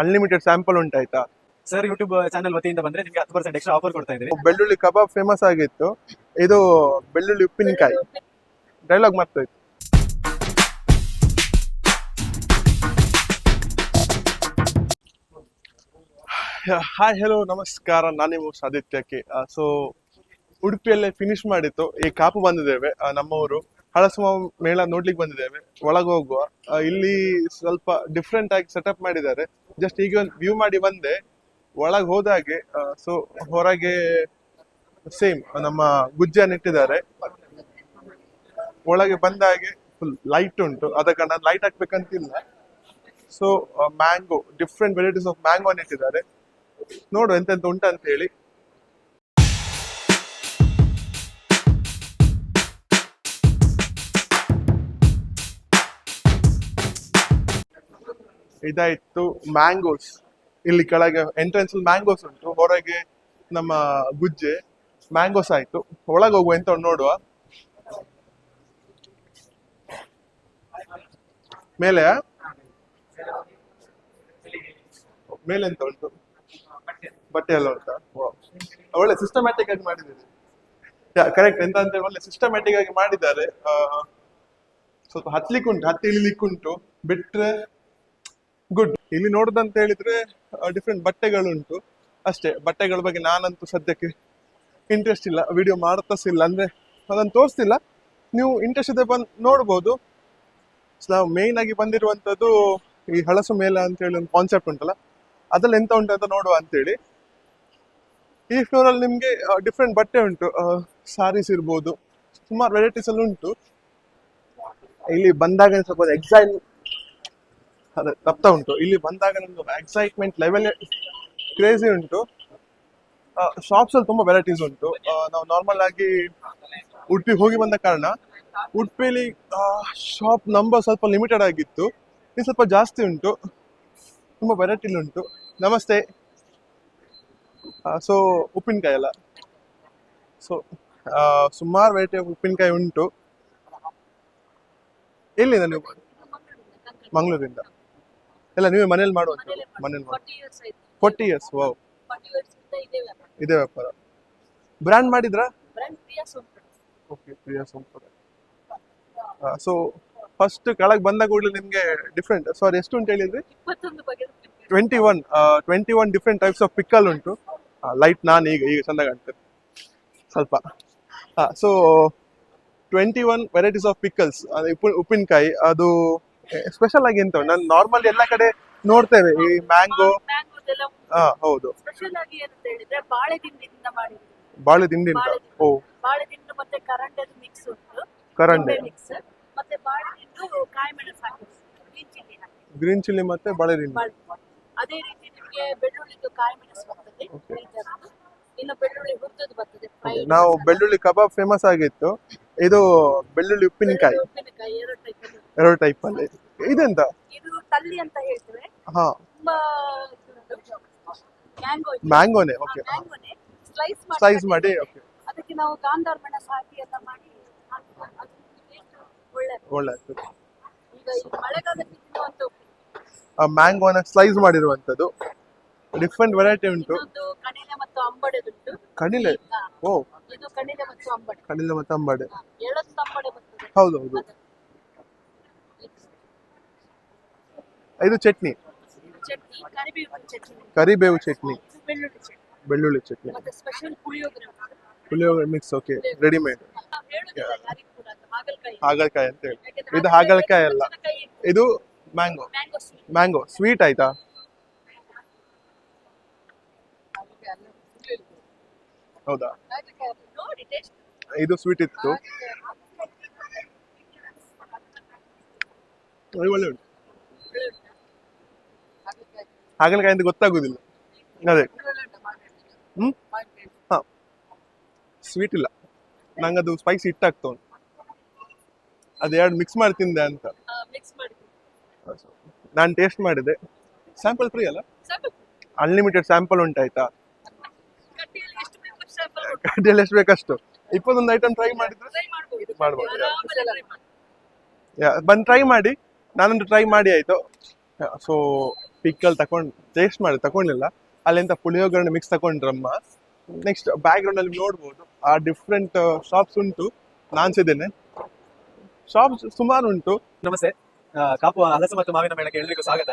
Unlimited sample ಉಂಟಾಯ್ತಾ? Sir YouTube channel ವತಿಯಿಂದ ಬಂದ್ರೆ ನಿಮಗೆ 10% ಎಕ್ಸ್ಟ್ರಾ ಆಫರ್ ಕೊಡ್ತಾ ಇದ್ದೀವಿ. ಬೆಳ್ಳುಳ್ಳಿ ಕಬಾಬ್ ಫೇಮಸ್ ಆಗಿತ್ತು, ಇದು ಬೆಳ್ಳುಳ್ಳಿ ಉಪ್ಪಿನಕಾಯಿ. ಡೈಲಾಗ್ ಮಾಡ್ತಾಯ್ತು. ಹಾಯ್ ಹೆಲೋ ನಮಸ್ಕಾರ, ನಾನು ನಿಮ್ಮ ಆದಿತ್ಯಕ್ಕೆ. ಸೊ ಉಡುಪಿಯಲ್ಲೇ ಫಿನಿಶ್ ಮಾಡಿತ್ತು, ಈ ಕಾಪು ಬಂದಿದ್ದೇವೆ. ನಮ್ಮವರು ಹಳಸುವ ಮೇಳ ನೋಡ್ಲಿಕ್ಕೆ ಬಂದಿದ್ದೇವೆ. ಒಳಗೆ ಹೋಗುವ. ಇಲ್ಲಿ ಸ್ವಲ್ಪ ಡಿಫ್ರೆಂಟ್ ಆಗಿ ಸೆಟಪ್ ಮಾಡಿದ್ದಾರೆ. ಜಸ್ಟ್ ಈಗ ಒಂದು ವ್ಯೂ ಮಾಡಿ ಬಂದೆ. ಒಳಗೆ ಹೋದಾಗೆ ಸೊ ಹೊರಗೆ ಸೇಮ್ ನಮ್ಮ ಗುಜ್ಜನ್ನು ಇಟ್ಟಿದ್ದಾರೆ. ಒಳಗೆ ಬಂದಾಗೆ ಫುಲ್ ಲೈಟ್ ಉಂಟು, ಅದಕ್ಕೆ ನಾನು ಲೈಟ್ ಹಾಕ್ಬೇಕಂತಿಲ್ಲ. So mango, different varieties of mango ಇಟ್ಟಿದ್ದಾರೆ. ನೋಡು ಎಂತೆಂತ ಉಂಟ ಅಂತ ಹೇಳಿ. ಇದಾಯ್ತು ಮ್ಯಾಂಗೋಸ್. ಇಲ್ಲಿ ಕೆಳಗೆ ಎಂಟ್ರೆನ್ಸ್ ಮ್ಯಾಂಗೋಸ್ ಉಂಟು, ಹೊರಗೆ ನಮ್ಮ ಗುಜ್ಜೆ. ಮ್ಯಾಂಗೋಸ್ ಆಯ್ತು, ಒಳಗೆ ಹೋಗುವ ಎಂತ ನೋಡುವ. ಮೇಲೆ ಮೇಲೆ ಎಂತ ಉಂಟು? ಬಟ್ಟೆ ಎಲ್ಲ ಉಂಟಾ? ಒಳ್ಳೆ ಸಿಸ್ಟಮ್ಯಾಟಿಕ್ ಆಗಿ ಮಾಡಿದ್ದೀರಿ. ಕರೆಕ್ಟ್. ಎಂತ ಅಂತ ಒಳ್ಳೆ ಸಿಸ್ಟಮ್ಯಾಟಿಕ್ ಆಗಿ ಮಾಡಿದ್ದಾರೆ. ಸ್ವಲ್ಪ ಹತ್ಲಿಕ್ಕೆ ಉಂಟು, ಹತ್ತಿ ಇಳಿಲಿಕ್ಕೆ ಉಂಟು, ಬಿಟ್ರೆ ಗುಡ್. ಇಲ್ಲಿ ನೋಡುದಂತ ಹೇಳಿದ್ರೆ ಡಿಫ್ರೆಂಟ್ ಬಟ್ಟೆಗಳುಂಟು ಅಷ್ಟೇ. ಬಟ್ಟೆಗಳ ಬಗ್ಗೆ ನಾನಂತೂ ಸದ್ಯಕ್ಕೆ ಇಂಟ್ರೆಸ್ಟ್ ಇಲ್ಲ, ವಿಡಿಯೋ ಮಾಡ್ತಾಸಿಲ್ಲ, ಅಂದ್ರೆ ಅದನ್ನು ತೋರಿಸ್ತಿಲ್ಲ. ನೀವು ಇಂಟ್ರೆಸ್ಟ್ ಇದೆ ಬಂದು ನೋಡ್ಬೋದು. ನಾವು ಮೇಯ್ನ್ ಆಗಿ ಬಂದಿರುವಂತದ್ದು ಈ ಹಳಸು ಮೇಳ ಅಂತ ಹೇಳಿ ಒಂದು ಕಾನ್ಸೆಪ್ಟ್ ಉಂಟಲ್ಲ, ಅದ್ರಲ್ಲಿ ಎಂತ ಉಂಟು ಅಂತ ನೋಡುವ ಅಂತೇಳಿ. ಈ ಫ್ಲೋರ್ ಅಲ್ಲಿ ನಿಮ್ಗೆ ಡಿಫ್ರೆಂಟ್ ಬಟ್ಟೆ ಉಂಟು, ಸಾರೀಸ್ ಇರ್ಬೋದು, ಸುಮಾರು ವೆರೈಟೀಸ್ ಅಲ್ಲಿ ಉಂಟು. ಇಲ್ಲಿ ಬಂದಾಗ ಸ್ವಲ್ಪ ಅದೇ ತಪ್ತಾ ಉಂಟು. ಇಲ್ಲಿ ಬಂದಾಗ ನಮ್ದು ಎಕ್ಸೈಟ್ಮೆಂಟ್ ಲೆವೆಲ್ ಕ್ರೇಜಿ ಉಂಟು. ಶಾಪ್ಸ್ ಅಲ್ಲಿ ತುಂಬಾ ವೆರೈಟೀಸ್ ಉಂಟು. ನಾವು ನಾರ್ಮಲ್ ಆಗಿ ಉಡುಪಿ ಹೋಗಿ ಬಂದ ಕಾರಣ ಉಡುಪಿಲಿ ಶಾಪ್ ನಂಬರ್ ಸ್ವಲ್ಪ ಲಿಮಿಟೆಡ್ ಆಗಿತ್ತು. ಇದು ಸ್ವಲ್ಪ ಜಾಸ್ತಿ ಉಂಟು, ತುಂಬಾ ವೆರೈಟಿ ಉಂಟು. ನಮಸ್ತೆ. ಸೊ ಉಪ್ಪಿನಕಾಯಿ ಅಲ್ಲ, ಸೊ ಸುಮಾರು ವೆರೈಟಿ ಆಫ್ ಉಪ್ಪಿನಕಾಯಿ ಉಂಟು. ಎಲ್ಲಿಂದ ನೀವು? ಮಂಗಳೂರಿಂದ. ಎಲ್ಲ ನೀವೇ ಮನೇಲಿ ಮಾಡುವಂತ? ಮನೇಲಿ 40 ಇಯರ್ಸ್. ವಾವ್, ಇದೇ ವ್ಯಾಪಾರ. ಬ್ರ್ಯಾಂಡ್ ಮಾಡಿದ್ರಾ? Okay, Priya Sompura. So first ಕೆಳಗೆ ಬಂದ ಕೂಡಲೇ ನಿಮ್ಗೆ ಡಿಫ್ರೆಂಟ್, ಸಾರಿ ಎಷ್ಟು ಉಂಟು ಹೇಳಿದ್ರಿ? 21 ಡಿಫ್ರೆಂಟ್ ಟೈಪ್ಸ್ ಆಫ್ ಪಿಕ್ಕಲ್ ಉಂಟು. ಲೈಟ್ ನಾನು ಈಗ ಚಂದ ಕಾಣ್ತೇನೆ ಸ್ವಲ್ಪ. So 21 varieties of pickles. ಉಪ್ಪಿನಕಾಯಿ ಅದು ಸ್ಪೆಷಲ್ ಆಗಿ ಎಂತ? ನಾನು ನಾರ್ಮಲ್ ಎಲ್ಲ ಕಡೆ ನೋಡ್ತೇವೆ ಈ ಮ್ಯಾಂಗೋ. ಹೌದು, ಬಾಳೆ ದಿಂಡಿ. ಓ, ಮತ್ತೆ ಕರಂಡೆ, ಗ್ರೀನ್ ಚಿಲ್ಲಿ ಮತ್ತೆ ಬಾಳೆ ದಿಂಡಿ. ಅದೇ ರೀತಿ ನಿಮಗೆ ಬೆಳ್ಳುಳ್ಳಿದು ಕಾಯಿ ಮೆಣಸು ಬರ್ತದೆ, ಇನ್ನು ಬೆಳ್ಳುಳ್ಳಿ ಹುರಿದದ್ದು ಬರ್ತದೆ. ನಾವು ಬೆಳ್ಳುಳ್ಳಿ ಕಬಾಬ್ ಫೇಮಸ್ ಆಗಿತ್ತು, ಇದು ಬೆಳ್ಳುಳ್ಳಿ ಉಪ್ಪಿನಕಾಯಿ. ಎರಡು ಟೈಪ್ ಅಲ್ಲಿ. ಇದೆಂತ? ಇದು ತಲ್ಲಿ ಅಂತ ಹೇಳ್ತೇವೆ. ಹಾ, ತುಂಬಾ ಮ್ಯಾಂಗೋನೆ. ಓಕೆ, ಸ್ಲೈಸ್ ಮಾಡಿ. ಓಕೆ, ಅದಕ್ಕೆ ನಾವು ಗಾಂಧಾರ್ ಮೆಣಸು ಹಾಕಿ ಎಲ್ಲ ಮಾಡಿ ಒಳ್ಳೆ. ಈಗ ಈ ಮಳೆಗಾಲಕ್ಕೆ ತಿನ್ನುವಂತ ಮ್ಯಾಂಗೋನ ಸ್ಲೈಸ್ ಮಾಡಿರುವಂತದ್ದು. ಡಿಫ್ರೆಂಟ್ ವೆರೈಟಿ ಉಂಟು. ಕಣಿಲೆ ಮತ್ತು ಅಂಬಡೆದುಂಟು. ಕಣಿಲೆ? ಓ, ಇದು ಕಣಿಲೆ ಮತ್ತು ಅಂಬಡೆ. ಕಣಿಲೆ ಮತ್ತು ಅಂಬಡೆ. ಎಳತ್ತು ಅಂಬಡೆ ಬರ್ತದೆ. ಹೌದು. ಇದು ಚಟ್ನಿ, ಕರಿಬೇವು ಚಟ್ನಿ, ಬೆಳ್ಳುಳ್ಳಿ ಚಟ್ನಿ, ಮತ್ತೆ special puliyogare mix. Okay, readymade. ಹಾಗಲಕಾಯಿ ಅಂತ ಹೇಳಿ. ಇದು ಹಾಗಲಕಾಯಿ ಅಲ್ಲ, ಇದು ಮ್ಯಾಂಗೋ ಸ್ವೀಟ್. ಆಯ್ತಾ? ಹೌದಾ? ಇದು ಸ್ವೀಟ್ ಇತ್ತು. ಒಳ್ಳೆ ಉಂಟು. ಹಾಗಲಕಾಯಿ ಅಂತ ಗೊತ್ತಾಗುದಿಲ್ಲ. ಅದೇ. ಹಾ, ಸ್ವೀಟ್ ಇಲ್ಲ, ನಂಗದು ಸ್ಪೈಸಿ ಹಿಟ್ಟಾಗ್ತಾ ಉಂಟು. ಅದು ಎರಡು ಮಿಕ್ಸ್ ಮಾಡಿ ತಿಂದೆ ಅಂತ. ನಾನು ಟೇಸ್ಟ್ ಮಾಡಿದೆ. ಸ್ಯಾಂಪಲ್ ಫ್ರೀ ಅಲ್ಲ? ಅನ್ಲಿಮಿಟೆಡ್ ಸ್ಯಾಂಪಲ್ ಉಂಟಾಯ್ತಾ? ಕಡ್ಡಿಯಲ್ಲಿ ಎಷ್ಟು ಬೇಕಷ್ಟು. 21 ಐಟಮ್ ಟ್ರೈ ಮಾಡಿದ್ರೆ ಮಾಡ್ಬೋದು. ಬಂದು ಟ್ರೈ ಮಾಡಿ. ನಾನಂತೂ ಟ್ರೈ ಮಾಡಿ ಆಯ್ತು. ಸೊ ಪಿಕ್ಕಲ್ ಟೇಸ್ಟ್ ಮಾಡಿ ತಗೊಂಡಿಲ್ಲ. ಅಲ್ಲಿಂದ ಪುಳಿಯೋಗರಣೆ ಮಿಕ್ಸ್ ತಗೊಂಡ್ರಮ್ಮ. ನೆಕ್ಸ್ಟ್ ಬ್ಯಾಕ್ ಗ್ರೌಂಡ್ ಅಲ್ಲಿ ನೋಡ್ಬೋದು ಆ ಡಿಫ್ರೆಂಟ್ ಶಾಪ್ಸ್ ಉಂಟು. ನಾನ್ಸಿದ್ದೇನೆ, ಶಾಪ್ಸ್ ಸುಮಾರು ಉಂಟು. ನಮಸ್ತೆ. ಕಾಪು ಹಲಸು ಮತ್ತು ಮಾವಿನ ಮೇಳಕ್ಕೆ ಎಲ್ರಿಗೂ ಸ್ವಾಗತ.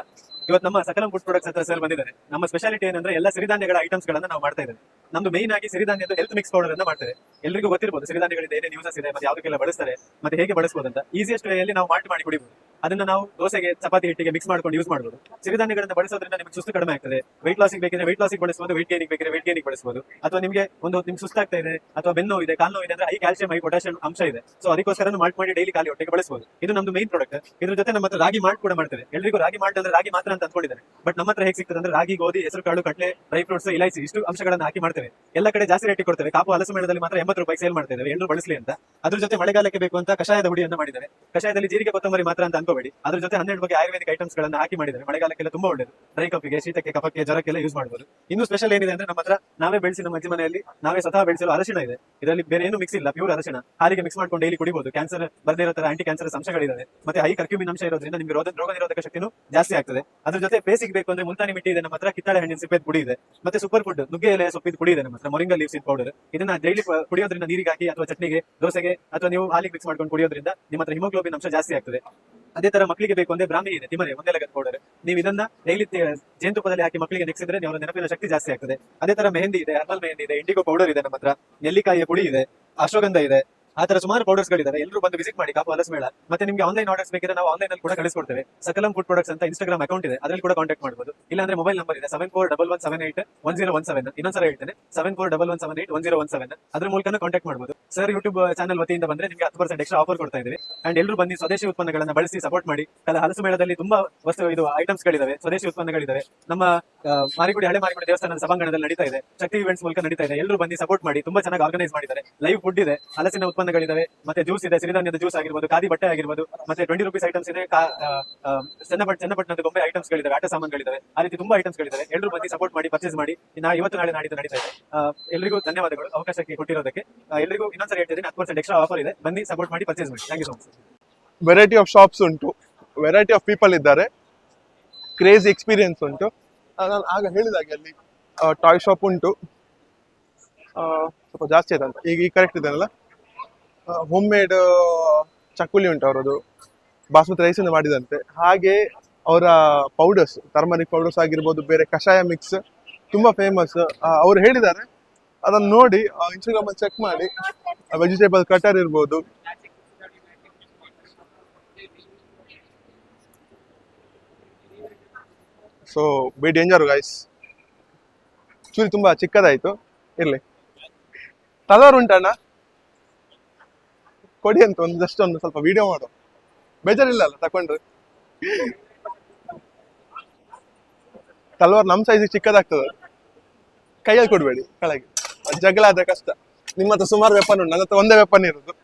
ಇವತ್ತು ನಮ್ಮ ಸಕಲಂ ಫುಡ್ ಪ್ರಾಡಕ್ಟ್ಸ್ ಹತ್ರ ಸರ್ ಬಂದಿದ್ದಾರೆ. ನಮ್ಮ ಸ್ಪೆಷಾಲಿಟಿ ಏನಂದ್ರೆ ಎಲ್ಲ ಸಿರಿಧಾನ್ಯಗಳ ಐಟಮ್ಸ್ ಗಳನ್ನ ನಾವು ಮಾಡ್ತಾ ಇದ್ದೇವೆ. ನಮ್ದು ಮೇನ್ ಆಗಿ ಸಿರಿಧಾನ್ಯದ ಹೆಲ್ತ್ ಮಿಕ್ಸ್ ಪೌಡರ್ ಅನ್ನ ಮಾಡ್ತೇವೆ. ಎಲ್ರಿಗೂ ಗೊತ್ತಿರಬಹುದು ಸಿರಿಧಾನ್ಯಗಳಿಂದ ಏನೇನು ಯೂಸಸ್ ಇದೆ, ಮತ್ತೆ ಯಾವ್ದಕ್ಕೆಲ್ಲ ಬಳಸ್ತಾರೆ, ಮತ್ತೆ ಹೇಗೆ ಬಳಸಬಹುದು ಅಂತ. ಈಸಿಯೆಸ್ಟ್ ವೇಯಲ್ಲಿ ನಾವು ಮಾಡಿ ಕುಡಿಬಹುದು. ಅದನ್ನ ನಾವು ದೋಸೆಗೆ, ಚಪಾತಿ ಹಿಟ್ಟಿಗೆ ಮಿಕ್ಸ್ ಮಾಡ್ಕೊಂಡು ಯೂಸ್ ಮಾಡಬಹುದು. ಸಿರಿಧಾನ್ಯಗಳನ್ನು ಬಳಸೋದ್ರಿಂದ ನಿಮಗೆ ಸುಸ್ತು ಕಡಿಮೆ ಆಗ್ತದೆ. weight loss ಬೇಕಿದ್ರೆ weight loss ಬಳಸಬಹುದು, weight gain ಬೇಕಿದ್ರೆ weight gain ಬಳಸಬಹುದು. ಅಥವಾ ನಿಮಗೆ ನಿಮ್ಗೆ ಸುಸ್ತಾಗ್ತಾ ಇದೆ, ಅಥವಾ ಬೆನ್ನು ಇದೆ, ಕಾಲು ನೋವು ಇದೆ ಅಂದ್ರೆ ಹೈ ಕ್ಯಾಲ್ಸಿಯಂ, ಹೈ ಪೊಟ್ಯಾಷಿಯಂ ಅಂಶ ಇದೆ. ಸೊ ಅದಕ್ಕೋಸ್ಕರ ಮಾಡಿ ಡೈಲಿ ಖಾಲಿ ಹೊಟ್ಟೆಗೆ ಬಳಸಬಹುದು. ಇದು ನಮ್ದು ಮೇನ್ ಪ್ರಾಡಕ್ಟ್. ಇದ್ರ ಜೊತೆ ನಮ್ಮ ಹತ್ರ ರಾಗಿ ಮಾಲ್ಟ್ ಕೂಡ ಮಾಡ್ತೇವೆ. ಎಲ್ರಿಗೂ ರಾಗಿ ಮಾಲ್ಟ್ ಅಂದ್ರೆ ರಾಗಿ ಮಾತ್ರ ಅಂತ ಅಂದ್ಕೊಂಡಿದ್ದಾರೆ. ಬಟ್ ನಮ್ಮ ಹತ್ರ ಹೇಗೆ ಸಿಗ್ತದೆ ಅಂದ್ರೆ ರಾಗಿ, ಗೋಧಿ, ಹೆಸರು ಕಾಳು, ಕಡಲೆ, ಡ್ರೈ ಫ್ರೂಟ್ಸ್, ಇಲೈಚಿ ಇಷ್ಟು ಅಂಶಗಳನ್ನು ಹಾಕಿ ಮಾಡ್ತೇವೆ. ಎಲ್ಲ ಕಡೆ ಜಾಸ್ತಿ ರೇಟ್ ಕೊಡ್ತೇವೆ. ಕಾಪು ಹಲಸು ಮೇಳದಲ್ಲಿ ಮಾತ್ರ 80 ರೂಪಾಯಿ ಸೇಲ್ ಮಾಡ್ತಾ ಇದ್ದೇವೆ, ಎಲ್ಲರೂ ಬಳಸಲಿ ಅಂತ. ಅದ್ರ ಜೊತೆ ಮಳೆಗಾಲಕ್ಕೆ ಬೇಕು ಅಂತ ಕಷಾಯದ ಹುಡಿಯನ್ನು ಮಾಡಿದ್ದಾರೆ. ಕಷಾಯದಲ್ಲಿ ಜೀರಿಗೆ, ಕೊತ್ತಂಬರಿ ಮಾತ್ರ ಅಂತ ಅನ್ಕೋಬೇಡಿ. ಅದ್ರ ಜೊತೆ 12 ಬಗೆ ಆಯುರ್ವೇದಿಕ್ ಐಟಮ್ಸ್ ಗಳನ್ನ ಹಾಕಿ ಮಾಡಿದ್ದಾರೆ. ಮಳೆಗಾಲಕ್ಕೆಲ್ಲ ತುಂಬಾ ಒಳ್ಳೆಯದು. ಡ್ರೈ ಕಾಫಿಗೆ, ಶೀತಕ್ಕೆ, ಕಫಕ್ಕೆ, ಜ್ವರಕ್ಕೆಲ್ಲ ಯೂಸ್ ಮಾಡಬಹುದು. ಇನ್ನು ಸ್ಪೆಷಲ್ ಏನಿದೆ ಅಂದ್ರೆ ನಮ್ಮ ಹತ್ರ ನಾವೇ ಬೆಳೆಸಿ, ನಮ್ಮ ಅಜ್ಜಿ ಮನೆಯಲ್ಲಿ ನಾವೇ ಸ್ವತಃ ಬೆಳೆಸಲು ಅರಶಿಣ ಇದೆ. ಇದರಲ್ಲಿ ಬೇರೆ ಏನು ಮಿಕ್ಸ್ ಇಲ್ಲ, ಪ್ಯೂರ್ ಅರಶಿಣ. ಹಾಲಿಗೆ ಮಿಕ್ಸ್ ಮಾಡ್ಕೊಂಡು ಡೈಲಿ ಕುಡಿಬಹುದು. ಕ್ಯಾನ್ಸರ್ ಬರ್ದೇ ಇರೋ ತರ ಆಂಟಿ ಕ್ಯಾನ್ಸರ್ ಅಂಶಗಳಿದೆ. ಮತ್ತೆ ಹೈ ಕರ್ಕ್ಯೂಮಿನ್ ಅಂಶ ಇರೋದ್ರಿಂದ ನಿಮಗೆ ರೋಗ ನಿರೋಧಕ ಶಕ್ತಿನೂ ಜಾಸ್ತಿ ಆಗ್ತದೆ. ಅದ್ರ ಜೊತೆ ಬೇಸಿಗೆ ಬೇಕು ಅಂದ್ರೆ ಮುಲ್ತಾನಿ ಮಿಟ್ಟಿ ಇದೆ ನಮ್ಮ ಹತ್ರ, ಕಿತ್ತಾಳೆ ಹಣ್ಣಿನ ಸಿಪ್ಪೆ ಪುಡಿ ಇದೆ, ಮತ್ತೆ ಸೂಪರ್ ಫುಡ್ ನುಗ್ಗೆ ಎಲೆ ಸೊಪ್ಪಿದ ಪುಡಿ ಇದೆ ನಮ್ಮ ಹತ್ರ, ಮೊರಿಂಗಾ ಲೀವ್ಸ್ ಪೌಡರ್. ಇದನ್ನ ಡೈಲಿ ಕುಡಿಯೋದ್ರಿಂದ, ನೀರಿಗೆ ಹಾಕಿ ಅಥವಾ ಚಟ್ನಿಗೆ, ದೋಸೆಗೆ ಅಥವಾ ನೀವು ಹಾಲಿಗೆ ಮಿಕ್ಸ್ ಮಾಡ್ಕೊಂಡು ಕುಡಿಯೋದ್ರಿಂದ ನಿಮ್ಮ ಹತ್ರ ಹಿಮೋಗ್ಲೋಬಿನ್ ಅಂಶ ಜಾಸ್ತಿ ಆಗ್ತದೆ. ಅದೇ ತರ ಮಕ್ಕಳಿಗೆ ಬೇಕು ಅಂದ್ರೆ ಬ್ರಾಹ್ಮಿ ಇದೆ, ತಿಮರೆ, ಒಂದೆಲಗದ ಪೌಡರ್. ನೀವು ಇದನ್ನ ಡೈಲಿ ಜೇನುತುಪ್ಪದಲ್ಲಿ ಹಾಕಿ ಮಕ್ಕಳಿಗೆ ನೆಕ್ಸಿದ್ರೆ ಅವರ ನೆನಪಿನ ಶಕ್ತಿ ಜಾಸ್ತಿ ಆಗ್ತದೆ. ಅದೇ ತರ ಮೆಹಂದಿ ಇದೆ, ಹರ್ಬಲ್ ಮೆಹಂದಿ ಇದೆ, ಇಂಡಿಗೋ ಪೌಡರ್ ಇದೆ ನಮ್ಮ ಹತ್ರ, ನೆಲ್ಲಿಕಾಯಿಯ ಪುಡಿ ಇದೆ, ಅಶ್ವಗಂಧ ಇದೆ. ಆ ತರ ಸುಮಾರು ಪೌಡರ್ಸ್ ಗಳಿದ್ದಾರೆ. ಎಲ್ಲರೂ ಬಂದು ವಿಸಿಟ್ ಮಾಡಿ ಕಾಪು ಹಲಸು ಮೇಳ. ಮತ್ತೆ ನಿಮಗೆ ಆನ್ಲೈನ್ ಆರ್ಡರ್ಸ್ ಬೇಕಿದ್ರೆ ನಾವು ಆನ್ಲೈನ್ ಅಲ್ಲಿ ಕೂಡ ಕಳಿಸ್ಕೊಡ್ತೇವೆ. ಸಕಲಂ ಫುಡ್ ಪ್ರಾಡಕ್ಟ್ಸ್ ಅಂತ ಇನ್ಸ್ಟಾಗ್ರಾಮ್ ಅಕೌಂಟ್ ಇದೆ, ಅದರಲ್ಲಿ ಕೂಡ ಕಾಂಟ್ಯಾಕ್ಟ್ ಮಾಡಬಹುದು. ಇಲ್ಲಾಂದ್ರೆ ಮೊಬೈಲ್ ನಂಬರ್ ಇದೆ 7411781017. ಇನ್ನೊಂದ್ಸಲ ಹೇಳ್ತೇನೆ, 7411781017. ಅದ್ರ ಮೂಲಕ ಕಾಂಟ್ಯಾಕ್ಟ್ ಮಾಡಬಹುದು. ಸರ್ ಯೂಟ್ಯೂಬ್ ಚಾನಲ್ ವತಿಯಿಂದ ಬಂದ್ರೆ ನಿಮಗೆ 10% ಎಕ್ಸ್ಟ್ರಾ ಆಫರ್ ಕೊಡ್ತಾ ಇದ್ದೀವಿ. ಅಂಡ್ ಎಲ್ಲರೂ ಬನ್ನಿ, ಸ್ವದೇಶಿ ಉತ್ಪನ್ನಗಳನ್ನ ಬಳಸಿ ಸಪೋರ್ಟ್ ಮಾಡಿ. ಹಲಸು ಮೇಳದಲ್ಲಿ ತುಂಬಾ ಇದು ಐಟಮ್ಸ್ ಗಳಿದಾವೆ, ಸ್ವದೇಶಿ ಉತ್ಪನ್ನಗಳಿದಾವೆ. ನಮ್ಮ ಮಾರಿಗುಡಿ, ಹಳೆ ಮಾರಿಗುಡಿ ದೇವಸ್ಥಾನದ ಸಭಾಂಗಣದಲ್ಲಿ ನಡೀತಾ ಇದೆ, ಶಕ್ತಿ ಇವೆಂಟ್ಸ್ ಮೂಲಕ ನಡೀತಾ ಇದೆ. ಎಲ್ಲರೂ ಬನ್ನಿ ಸಪೋರ್ಟ್ ಮಾಡಿ. ತುಂಬಾ ಚೆನ್ನಾಗಿ ಆರ್ಗನೈಸ್ ಮಾಡಿದ್ದಾರೆ. ಲೈವ್ ಫುಡ್ ಇದೆ, ಹಲಸಿನ ಉತ್ಪನ್ನಗಳಿದಾವೆ, ಮತ್ತೆ ಜ್ಯೂಸ್ ಇದೆ, ಸಿರಿಧಾನ್ಯದ ಜ್ಯೂಸ್ ಆಗಿರ್ಬೋದು, ಖಾದಿ ಬಟ್ಟೆ ಆಗಿರ್ಬೋದು, ಮತ್ತೆ 20 ರೂಪೀಸ್ ಐಟಮ್ಸ್ ಇದೆ, ಚನ್ನಪಟ್ಟಣದ ಗೊಂಬೆ ಐಟಮ್ಸ್ ಗಳಿದಾವೆ, ಆಟ ಸಾಮಾನುಗಳಿದಾವೆ. ಆ ರೀತಿ ತುಂಬಾ ಐಟಮ್ಸ್ ಗಳಿದಾವೆ. ಎಲ್ಲರೂ ಬನ್ನಿ ಸಪೋರ್ಟ್ ಮಾಡಿ, ಪರ್ಚೇಸ್ ಮಾಡಿ. ಇವತ್ತು ನಾಳೆ ನಾಡಿದ್ದು ನಡೀತಾ ಇದೆ. ಎಲ್ಲರಿಗೂ ಧನ್ಯವಾದಗಳು ಅವಕಾಶಕ್ಕೆ ಕೊಟ್ಟಿರೋದಕ್ಕೆ. ಎಲ್ಲರಿಗೂ ಇನ್ನೊಂದ್ಸರಿ ಹೇಳ್ತಿದ್ದೀನಿ, 10% ಎಕ್ಸ್ಟ್ರಾ ಆಫರ್ ಇದೆ. ಬನ್ನಿ ಸಪೋರ್ಟ್ ಮಾಡಿ, ಪರ್ಚೇಸ್ ಮಾಡಿ. Thank you so much. Variety of shops ಉಂಟು, ವೆರೈಟಿ ಆಫ್ ಪೀಪಲ್ ಇದ್ದಾರೆ, ಕ್ರೇಜಿ ಎಕ್ಸ್ಪೀರಿಯನ್ಸ್ ಉಂಟು. ನಾನು ಆಗ ಹೇಳಿದಾಗೆ ಅಲ್ಲಿ ಟಾಯ್ ಶಾಪ್ ಉಂಟು, ಸ್ವಲ್ಪ ಜಾಸ್ತಿ ಆಯ್ತಂತ. ಈಗ ಕರೆಕ್ಟ್ ಇದೆಯಲ್ಲ. ಹೋಮ್ ಮೇಡ್ ಚಕ್ಕುಲಿ ಉಂಟು ಅವರದು, ಬಾಸ್ಮತಿ ರೈಸ್ ಇಂದ ಮಾಡಿದಂತೆ. ಹಾಗೆ ಅವರ ಪೌಡರ್ಸ್, ಟರ್ಮರಿಕ್ ಪೌಡರ್ಸ್ ಆಗಿರ್ಬೋದು, ಬೇರೆ ಕಷಾಯ ಮಿಕ್ಸ್ ತುಂಬಾ ಫೇಮಸ್. ಅವ್ರು ಹೇಳಿದ್ದಾರೆ, ಅದನ್ನ ನೋಡಿ ಇನ್ಸ್ಟಾಗ್ರಾಮ್ ಅಲ್ಲಿ ಚೆಕ್ ಮಾಡಿ. ವೆಜಿಟೇಬಲ್ ಕಟರ್ ಇರ್ಬೋದು, ಸೊ ಬಿ ಡೇಂಜರ್ ಗೈಸ್. ಚೂರಿ ತುಂಬಾ ಚಿಕ್ಕದಾಯ್ತು, ಇರ್ಲಿ. ತಲವಾರು ಉಂಟಣ್ಣ, ಕೊಡಿ ಅಂತ ಜಸ್ಟ್ ಒಂದು ಸ್ವಲ್ಪ ವಿಡಿಯೋ ಮಾಡು. ಬೇಜಾರಿಲ್ಲ ಅಲ್ಲ ತಕೊಂಡ್ರೆ? ತಲವಾರು ನಮ್ ಸೈಜ್ ಚಿಕ್ಕದಾಗ್ತದೆ, ಕೈಯಲ್ಲಿ ಕೊಡ್ಬೇಡಿ ಕೆಳಗೆ, ಜಗಳ ಆದ್ರೆ ಕಷ್ಟ. ನಿಮ್ಮ ಹತ್ರ ಸುಮಾರು ವೆಪನ್ ಉಂಟು, ನನ್ನ ಹತ್ರ ಒಂದೇ ವೆಪನ್ ಇರೋದು.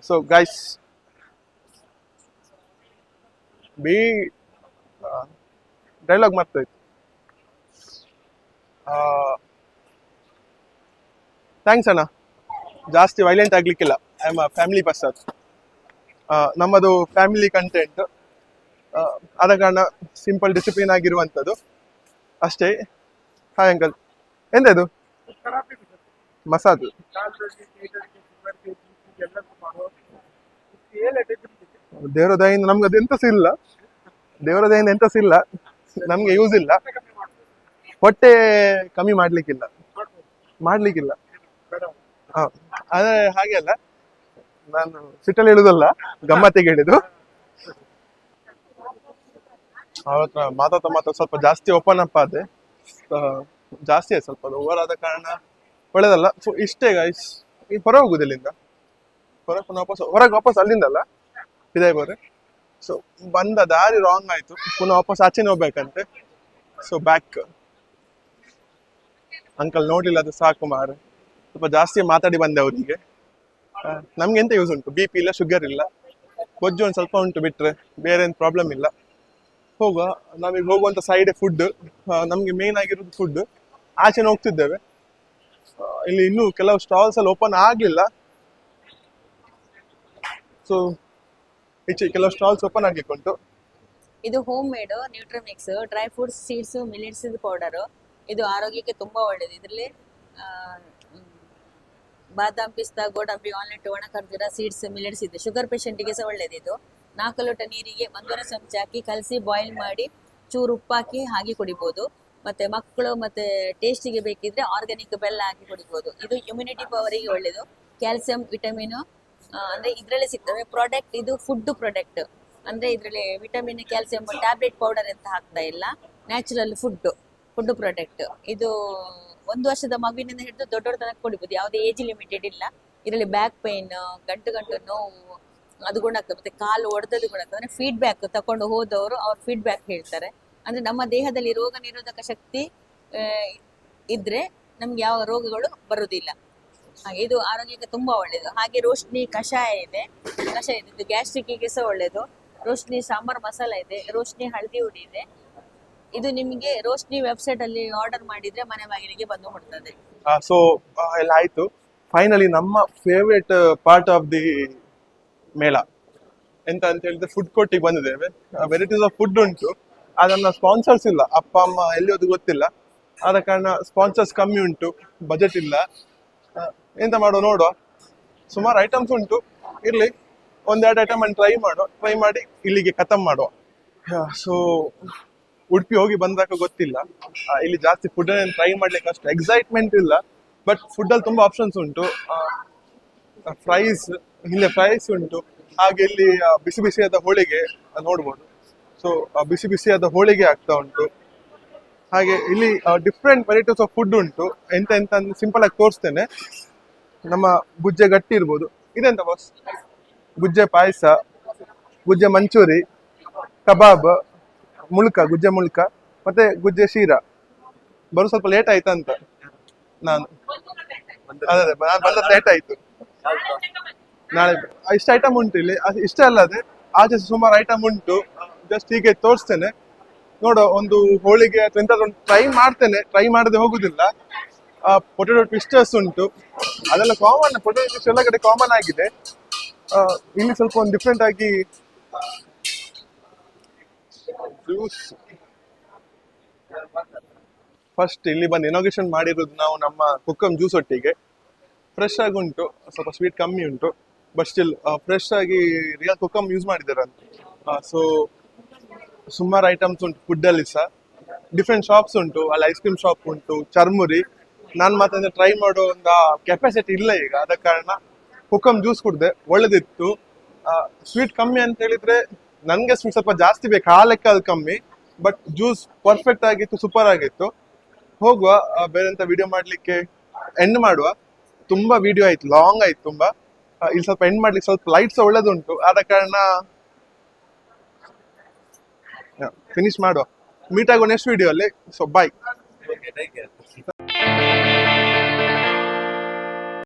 ಸೊ ಗೈಸ್, ಬಿ ಡೈಲಾಗ್ ಮಾಡ್ತೈತೆ. ಥ್ಯಾಂಕ್ಸ್ ಅಣ್ಣ, ಜಾಸ್ತಿ ವೈಲೆಂಟ್ ಆಗ್ಲಿಕ್ಕಿಲ್ಲ. I am a family person. ನಮ್ಮದು ಫ್ಯಾಮಿಲಿ ಕಂಟೆಂಟ್, ಆದ ಕಾರಣ ಸಿಂಪಲ್ ಡಿಸಿಪ್ಲಿನ್ ಆಗಿರುವಂಥದ್ದು ಅಷ್ಟೇ. ಹಾಯ್ ಅಂಕಲ್, ಎಂತ ಇದು ಮಸಾಜ್? ದೇವರ ದಯಿಂದ ನಮ್ಗೆ ಅದು ಎಂತ ಸಿಲ್ಲ, ದೇವರ ದಯಿಂದ ಎಂತ ಸಿಲ್ಲ, ನಮ್ಗೆ ಯೂಸ್ ಇಲ್ಲ. ಹೊಟ್ಟೆ ಕಮ್ಮಿ ಮಾಡ್ಲಿಕ್ಕಿಲ್ಲ. ಆದ್ರೆ ಹಾಗೆ ಅಲ್ಲ, ನಾನು ಸಿಟ್ಟಲ್ಲಿ ಹೇಳುದಲ್ಲ, ಗಮ್ಮತ್ತಿಗೆ ಹೇಳಿದ್ದು. ಅವ್ರ ಹತ್ರ ಮಾತಾಡ್ತಾ ಸ್ವಲ್ಪ ಜಾಸ್ತಿ ಓಪನ್ ಅಪ್ ಆದೆ, ಜಾಸ್ತಿ ಆಯ್ತು ಸ್ವಲ್ಪ. ಅದು ಓವರ್ ಆದ ಕಾರಣ ಒಳ್ಳೇದಲ್ಲ. ಸೊ ಇಷ್ಟೇ ಗೈಸ್. ಈಗ ಹೊರ ಹೋಗುದು ಇಲ್ಲಿಂದ, ಹೊರಗೆ ವಾಪಸ್ ಅಲ್ಲಿಂದಲ್ಲ ವಿದಯಪುರ. ಸೊ ಬಂದ ದಾರಿ ರಾಂಗ್ ಆಯ್ತು, ಪುನಃ ವಾಪಸ್ ಆಚೆನೆ ಹೋಗ್ಬೇಕಂತೆ. So back. ಅಂಕಲ್ ನೋಡ್ಲಿಲ್ಲ, ಅದು ಸಾಕು ಮಾರೆ. ಸ್ವಲ್ಪ ಜಾಸ್ತಿ ಮಾತಾಡಿ ಬಂದೆ ಅವರಿಗೆ. ನಮ್ಗೆ ಎಂತ ಯೂಸ್ ಉಂಟು? BP ಇಲ್ಲ, ಶುಗರ್ ಇಲ್ಲ, ಬೊಜ್ಜು ಒಂದು ಸ್ವಲ್ಪ ಉಂಟು, ಬಿಟ್ರೆ ಬೇರೆ ಏನು ಪ್ರಾಬ್ಲಮ್ ಇಲ್ಲ. ಹೋಗುವ. ನಾವೀಗ ಹೋಗುವಂತ ಸೈಡ್ ಫುಡ್, ನಮ್ಗೆ ಮೇನ್ ಆಗಿರೋದು ಫುಡ್. ಆಚೆನೆ ಹೋಗ್ತಿದ್ದೇವೆ. ಇಲ್ಲಿ ಇನ್ನೂ ಕೆಲವು ಸ್ಟಾಲ್ಸ್ ಅಲ್ಲಿ ಓಪನ್ ಆಗ್ಲಿಲ್ಲ. ಸೊ ಈಚೆ ಕೆಲವು ಸ್ಟಾಲ್ಸ್ ಓಪನ್ ಆಗ್ಲಿಕ್ಕೆ ಉಂಟು. ಇದು homemade Nutrimix dry fruits seeds millets powder. ಇದು ಆರೋಗ್ಯಕ್ಕೆ ತುಂಬಾ ಒಳ್ಳೇದು. ಇದರಲ್ಲಿ ಬಾದಾಮ್ ಪಿಸ್ತಾ ಗೋಡಂಬಿ ವಾಲ್ನಟ್ ಒಣ ಖರ್ಜೂರ ಸೀಡ್ಸ್ ಮಿಲೆಟ್ಸ್ ಇದೆ. ಶುಗರ್ ಪೇಷಂಟಿಗೆ ಸಹ ಒಳ್ಳೇದು. ಇದು 4 ಲೋಟ ನೀರಿಗೆ 1 ಚಮಚ ಹಾಕಿ ಕಲಸಿ ಬಾಯ್ಲ್ ಮಾಡಿ ಚೂರು ಉಪ್ಪು ಹಾಕಿ ಹಾಗೆ ಕುಡಿಬಹುದು. ಮತ್ತೆ ಮಕ್ಕಳು ಮತ್ತೆ ಟೇಸ್ಟಿಗೆ ಬೇಕಿದ್ರೆ ಆರ್ಗ್ಯಾನಿಕ್ ಬೆಲ್ಲ ಹಾಕಿ ಕುಡಿಬಹುದು. ಇದು ಇಮ್ಯುನಿಟಿ ಪವರಿಗೆ ಒಳ್ಳೇದು. ಕ್ಯಾಲ್ಸಿಯಂ ವಿಟಮಿನ್ ಅಂದ್ರೆ ಇದ್ರಲ್ಲೇ ಸಿಗ್ತವೆ ಪ್ರಾಡಕ್ಟ್. ಇದು ಫುಡ್ ಪ್ರಾಡಕ್ಟ್ ಅಂದ್ರೆ ಇದ್ರಲ್ಲಿ ವಿಟಮಿನ್ ಕ್ಯಾಲ್ಸಿಯಂ ಟ್ಯಾಬ್ಲೆಟ್ ಪೌಡರ್ ಅಂತ ಹಾಕ್ತಾ ಇಲ್ಲ, ನ್ಯಾಚುರಲ್ ಫುಡ್ ಪ್ರಾಡಕ್ಟ್. ಇದು 1 ವರ್ಷದ ಮಗುವಿನಿಂದ ಹಿಡಿದು ದೊಡ್ಡವರ ತನಕ ಕುಡಿಬಹುದು. ಯಾವುದೇ ಏಜ್ ಲಿಮಿಟೆಡ್ ಇಲ್ಲ. ಇದರಲ್ಲಿ ಬ್ಯಾಕ್ ಪೈನ್, ಗಂಟು ನೋವು ಅದು ಗುಣ ಆಗ್ತದೆ. ಮತ್ತೆ ಕಾಲು ಒಡೆದದ್ದು ಗುಣ ಆಗ್ತದೆ. ಅಂದ್ರೆ ಫೀಡ್ಬ್ಯಾಕ್ ತಕೊಂಡು ಹೋದವರು ಅವ್ರ ಫೀಡ್ಬ್ಯಾಕ್ ಹೇಳ್ತಾರೆ. ಅಂದ್ರೆ ನಮ್ಮ ದೇಹದಲ್ಲಿ ರೋಗ ನಿರೋಧಕ ಶಕ್ತಿ ಇದ್ರೆ ನಮ್ಗೆ ಯಾವ ರೋಗಗಳು ಬರುವುದಿಲ್ಲ. ಹಾಗೆ ಇದು ಆರೋಗ್ಯಕ್ಕೆ ತುಂಬಾ ಒಳ್ಳೇದು. ಹಾಗೆ ರೋಶ್ನಿ ಕಷಾಯ ಇದೆ. ಇದು ಗ್ಯಾಸ್ಟ್ರಿಕ್ಗೆ ಸಹ ಒಳ್ಳೇದು. ರೋಶ್ನಿ ಸಾಂಬಾರ್ ಮಸಾಲ ಇದೆ. ರೋಶ್ನಿ ಹಳದಿ ಹುಡಿ ಇದೆ. ಇದು ನಿಮಗೆ ರೋಶ್ನಿ ವೆಬ್ಸೈಟ್ ಅಲ್ಲಿ ಆರ್ಡರ್ ಮಾಡಿದ್ರೆ ಮನೆ ಬಾಗಿಲಿಗೆ ಬಂದು ಕೊಡ್ತದೆ. ಸೊ ಎಲ್ಲ ಆಯ್ತು. ಫೈನಲಿ ನಮ್ಮ ಫೇವ್ರೆಟ್ ಪಾರ್ಟ್ ಆಫ್ ದಿ ಮೇಳ ಎಂತ ಅಂತ ಹೇಳಿದ್ರೆ ಫುಡ್ ಕೋರ್ಟಿಗೆ ಬಂದಿದ್ದೇವೆ. ವೆರೈಟೀಸ್ ಆಫ್ ಫುಡ್ ಉಂಟು. ಅದನ್ನ ಸ್ಪಾನ್ಸರ್ಸ್ ಇಲ್ಲ, ಅಪ್ಪ ಅಮ್ಮ ಎಲ್ಲಿಯೋದು ಗೊತ್ತಿಲ್ಲ. ಆದ ಕಾರಣ ಸ್ಪಾನ್ಸರ್ಸ್ ಕಮ್ಮಿ ಉಂಟು, ಬಜೆಟ್ ಇಲ್ಲ. ಎಂತ ಮಾಡುವ ನೋಡುವ. ಸುಮಾರು ಐಟಮ್ಸ್ ಉಂಟು, ಇರ್ಲಿ 1-2 ಐಟಮ್ ಅನ್ನು ಟ್ರೈ ಮಾಡಿ ಇಲ್ಲಿಗೆ ಖತಮ್ ಮಾಡುವ. ಸೊ ಉಡುಪಿ ಹೋಗಿ ಬಂದಾಗ ಗೊತ್ತಿಲ್ಲ, ಇಲ್ಲಿ ಜಾಸ್ತಿ ಫುಡ್ ಅನ್ನು ಟ್ರೈ ಮಾಡ್ಲಿಕ್ಕೆ ಅಷ್ಟು ಎಕ್ಸೈಟ್ಮೆಂಟ್ ಇಲ್ಲ. ಬಟ್ ಫುಡ್ ಅಲ್ಲಿ ತುಂಬಾ ಆಪ್ಷನ್ಸ್ ಉಂಟು. ಇಲ್ಲಿ ಫ್ರೈಸ್ ಉಂಟು. ಹಾಗೆ ಇಲ್ಲಿ ಬಿಸಿ ಬಿಸಿಯಾದ ಹೋಳಿಗೆ ನೋಡ್ಬೋದು. ಸೊ ಬಿಸಿ ಬಿಸಿಯಾದ ಹೋಳಿಗೆ ಆಗ್ತಾ ಉಂಟು. ಹಾಗೆ ಇಲ್ಲಿ ಡಿಫ್ರೆಂಟ್ ವೆರೈಟೀಸ್ ಆಫ್ ಫುಡ್ ಉಂಟು. ಎಂತ ಸಿಂಪಲ್ ಆಗಿ ತೋರಿಸ್ತೇನೆ. ನಮ್ಮ ಗುಜ್ಜೆ ಗಟ್ಟಿ ಇರ್ಬೋದು. ಇದೆಂತ ಬಾಸ್? ಗುಜ್ಜೆ ಪಾಯಸ, ಗುಜ್ಜೆ ಮಂಚೂರಿ, ಕಬಾಬ್, ಗುಜ್ಜೆ ಮುಳ್ಕ, ಮತ್ತೆ ಗುಜ್ಜೆ ಶೀರಾ. ಬರೋ ಸ್ವಲ್ಪ ಲೇಟ್ ಆಯ್ತಂತ ನಾನು ಅದೇ ಬಂದ ಲೇಟ್ ಆಯ್ತು. ನಾಳೆ ಇಷ್ಟ ಐಟಮ್ ಉಂಟು ಇಲ್ಲಿ. ಇಷ್ಟ ಅಲ್ಲದೆ ಆಚೆ ಸುಮಾರು ಐಟಮ್ ಉಂಟು. ಜಸ್ಟ್ ಹೀಗೆ ತೋರಿಸ್ತೇನೆ. ನೋಡೋ, ಒಂದು ಹೋಳಿಗೆ ಅಥವಾ ಎಂತಾದ್ರು ಟ್ರೈ ಮಾಡ್ತೇನೆ. ಟ್ರೈ ಮಾಡದೆ ಹೋಗುದಿಲ್ಲ. ಪೊಟೆಟೊ ಟ್ವಿಸ್ಟರ್ಸ್ ಉಂಟು. ಅದೆಲ್ಲ ಕಾಮನ್. ಪೊಟೆಟೊ ಟ್ವಿಸ್ಟ್ ಎಲ್ಲ ಕಡೆ ಕಾಮನ್ ಆಗಿದೆ. ಇಲ್ಲಿ ಸ್ವಲ್ಪ ಒಂದು ಡಿಫ್ರೆಂಟ್ ಆಗಿ ಜ್ಯೂಸ್. ಫಸ್ಟ್ ಇಲ್ಲಿ ಬಂದು ಇನಾಗ್ರೇಷನ್ ಮಾಡಿರೋದು ನಾವು ನಮ್ಮ ಕುಕ್ಕಮ್ ಜ್ಯೂಸ್ ಒಟ್ಟಿಗೆ. ಫ್ರೆಶ್ ಆಗಿ ಉಂಟು, ಸ್ವಲ್ಪ ಸ್ವೀಟ್ ಕಮ್ಮಿ ಉಂಟು. ಬಟ್ ಸ್ಟಿಲ್ ಫ್ರೆಶ್ ಆಗಿ ರಿಯಲ್ ಕುಕ್ಕಮ್ ಯೂಸ್ ಮಾಡಿದಾರಂತೆ. ಸೊ ಸುಮಾರು ಐಟಮ್ಸ್ ಉಂಟು. ಫುಡ್ ಅಲ್ಲಿ ಸಹ ಡಿಫ್ರೆಂಟ್ ಶಾಪ್ಸ್ ಉಂಟು. ಅಲ್ಲಿ ಐಸ್ ಕ್ರೀಮ್ ಶಾಪ್ ಉಂಟು, ಚರ್ಮುರಿ. ನಾನು ಮತ್ತೆ ಟ್ರೈ ಮಾಡೋ ಒಂದು ಕೆಪಾಸಿಟಿ ಇಲ್ಲ ಈಗ. ಆದ ಕಾರಣ ಕುಕ್ಕಮ್ ಜ್ಯೂಸ್ ಕುಡ್ದೆ, ಒಳ್ಳೇದಿತ್ತು. ಸ್ವೀಟ್ ಕಮ್ಮಿ ಅಂತ ಹೇಳಿದ್ರೆ ನನ್ಗೆ ಸ್ವೀಟ್ ಸ್ವಲ್ಪ ಜಾಸ್ತಿ ಬೇಕು, ಆ ಲೆಕ್ಕ ಅದು ಕಮ್ಮಿ. ಬಟ್ ಜ್ಯೂಸ್ ಪರ್ಫೆಕ್ಟ್ ಆಗಿತ್ತು, ಸೂಪರ್ ಆಗಿತ್ತು. ಹೋಗುವ, ಬೇರೆಂತ ವಿಡಿಯೋ ಮಾಡ್ಲಿಕ್ಕೆ ಎಂಡ್ ಮಾಡುವ. ತುಂಬಾ ವಿಡಿಯೋ ಆಯ್ತು, ಲಾಂಗ್ ಆಯ್ತು ತುಂಬಾ. ಇಲ್ಲಿ ಸ್ವಲ್ಪ ಎಂಡ್ ಮಾಡ್ಲಿಕ್ಕೆ ಸ್ವಲ್ಪ ಲೈಟ್ಸ್ ಒಳ್ಳೇದುಂಟು. ಆದ ಕಾರಣ ಫಿನಿಶ್ ಮಾಡುವ. ಮೀಟ್ ಆಗೋ ನೆಕ್ಸ್ಟ್ ವಿಡಿಯೋ ಅಲ್ಲಿ. ಸೊ ಬಾಯ್.